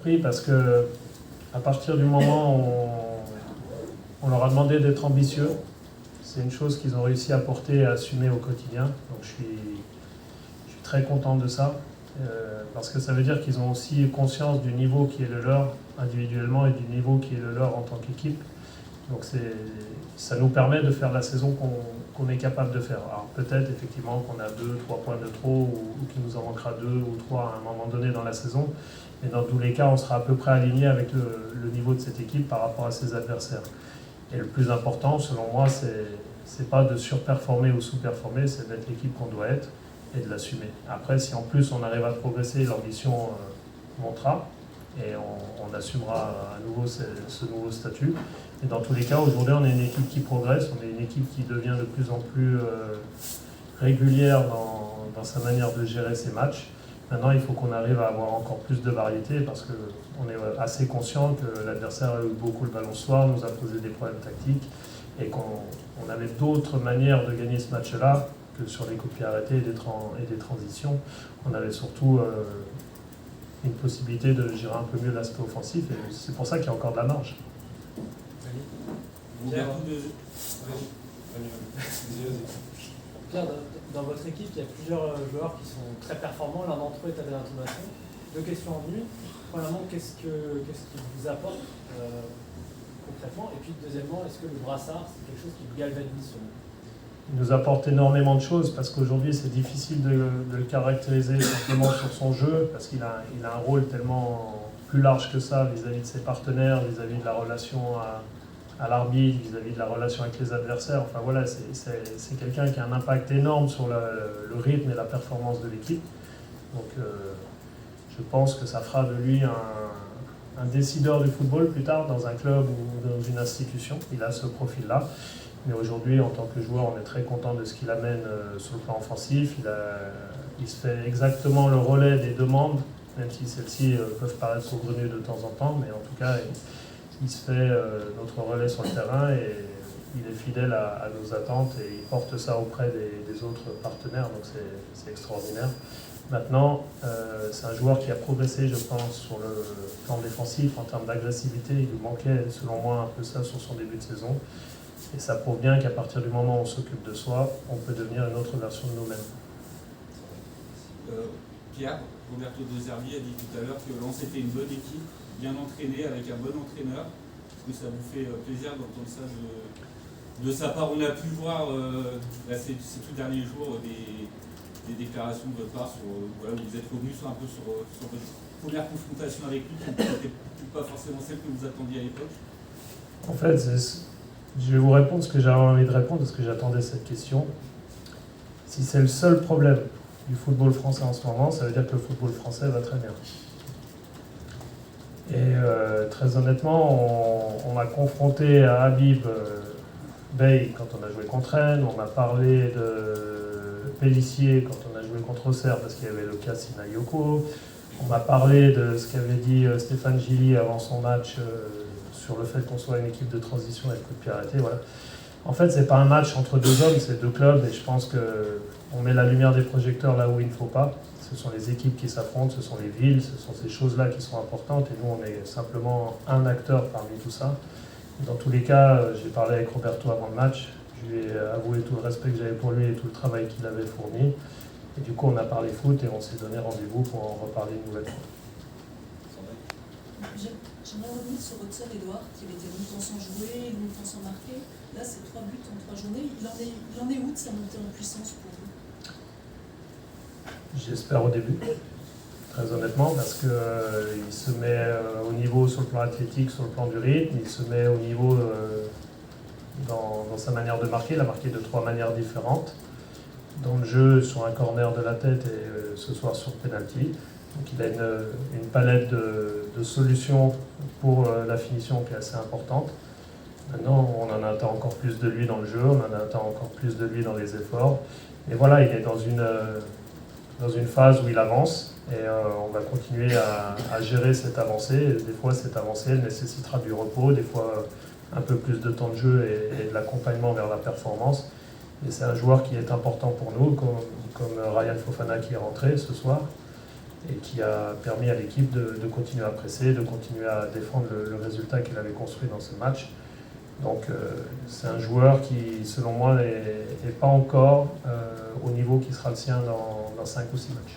surpris parce que à partir du moment où on leur a demandé d'être ambitieux, c'est une chose qu'ils ont réussi à porter et à assumer au quotidien. Donc je suis très content de ça, parce que ça veut dire qu'ils ont aussi conscience du niveau qui est le leur individuellement et du niveau qui est le leur en tant qu'équipe. Donc ça nous permet de faire la saison qu'on est capable de faire. Alors peut-être effectivement qu'on a 2-3 points de trop ou qu'il nous en manquera 2 ou 3 à un moment donné dans la saison. Mais dans tous les cas, on sera à peu près aligné avec le niveau de cette équipe par rapport à ses adversaires. Et le plus important, selon moi, c'est pas de surperformer ou sous-performer, c'est d'être l'équipe qu'on doit être et de l'assumer. Après, si en plus on arrive à progresser, l'ambition montera et on assumera à nouveau ce nouveau statut. Et dans tous les cas, aujourd'hui, on est une équipe qui progresse, on est une équipe qui devient de plus en plus régulière dans sa manière de gérer ses matchs. Maintenant, il faut qu'on arrive à avoir encore plus de variété parce qu'on est assez conscient que l'adversaire a eu beaucoup le ballon ce soir, nous a posé des problèmes tactiques et qu'on avait d'autres manières de gagner ce match-là que sur les coups de pied arrêtés et des transitions. On avait surtout une possibilité de gérer un peu mieux l'aspect offensif et c'est pour ça qu'il y a encore de la marge. Pierre, dans votre équipe, il y a plusieurs joueurs qui sont très performants. L'un d'entre eux est Adrien Thomasson. 2 questions en une. Premièrement, qu'est-ce qu'il vous apporte concrètement? Et puis deuxièmement, est-ce que le brassard, c'est quelque chose qui vous galvanise selon vous? Il nous apporte énormément de choses parce qu'aujourd'hui c'est difficile de le caractériser simplement sur son jeu parce qu'il a un rôle tellement plus large que ça vis-à-vis de ses partenaires, vis-à-vis de la relation à l'arbitre, vis-à-vis de la relation avec les adversaires. Enfin voilà, c'est quelqu'un qui a un impact énorme sur le rythme et la performance de l'équipe. Donc je pense que ça fera de lui un décideur du football plus tard dans un club ou dans une institution. Il a ce profil-là. Mais aujourd'hui, en tant que joueur, on est très content de ce qu'il amène sur le plan offensif. Il se fait exactement le relais des demandes, même si celles-ci peuvent paraître saugrenues de temps en temps, mais en tout cas, il se fait notre relais sur le terrain et il est fidèle à nos attentes et il porte ça auprès des autres partenaires, donc c'est extraordinaire. Maintenant, c'est un joueur qui a progressé, je pense, sur le plan défensif en termes d'agressivité. Il lui manquait, selon moi, un peu ça sur son début de saison. Et ça prouve bien qu'à partir du moment où on s'occupe de soi, on peut devenir une autre version de nous-mêmes. Pierre, Roberto De Zerbi a dit tout à l'heure que Lens était une bonne équipe, bien entraînée, avec un bon entraîneur. Est-ce que ça vous fait plaisir d'entendre ça de sa part? On a pu voir ces tout derniers jours des déclarations de votre part sur voilà, vous êtes revenu un peu sur votre première confrontation avec lui, qui n'était pas forcément celle que vous attendiez à l'époque. En fait, je vais vous répondre ce que j'avais envie de répondre, parce que j'attendais cette question. Si c'est le seul problème du football français en ce moment, ça veut dire que le football français va très bien. Et très honnêtement, on m'a confronté à Habib Bey quand on a joué contre Rennes, on m'a parlé de Pélissier quand on a joué contre Auxerre parce qu'il y avait le cas Sinayoko, on m'a parlé de ce qu'avait dit Stéphane Gilly avant son match sur le fait qu'on soit une équipe de transition avec coup de pied arrêté. Voilà. En fait, c'est pas un match entre deux hommes, c'est deux clubs et je pense qu'on met la lumière des projecteurs là où il ne faut pas. Ce sont les équipes qui s'affrontent, ce sont les villes, ce sont ces choses-là qui sont importantes et nous, on est simplement un acteur parmi tout ça. Dans tous les cas, j'ai parlé avec Roberto avant le match, je lui ai avoué tout le respect que j'avais pour lui et tout le travail qu'il avait fourni. Et du coup, on a parlé foot et on s'est donné rendez-vous pour en reparler une nouvelle fois. J'aimerais revenir sur votre sœur Edouard, qui avait été longtemps sans jouer, longtemps sans marquer. Là, c'est 3 buts en 3 journées. Il en est où de sa montée en puissance pour vous? J'espère au début, très honnêtement, parce qu'il se met au niveau sur le plan athlétique, sur le plan du rythme, il se met au niveau dans sa manière de marquer. Il a marqué de 3 manières différentes. Dans le jeu, sur un corner de la tête et ce soir sur penalty. Donc il a une palette de solutions pour la finition qui est assez importante. Maintenant, on en attend encore plus de lui dans le jeu, on en attend encore plus de lui dans les efforts. Et voilà, il est dans une phase où il avance et on va continuer à gérer cette avancée. Et des fois, cette avancée, elle nécessitera du repos, des fois un peu plus de temps de jeu et de l'accompagnement vers la performance. Et c'est un joueur qui est important pour nous, comme Ryan Fofana qui est rentré ce soir. et qui a permis à l'équipe de continuer à presser, de continuer à défendre le résultat qu'il avait construit dans ce match. Donc c'est un joueur qui, selon moi, n'est pas encore au niveau qui sera le sien dans 5 ou 6 matchs.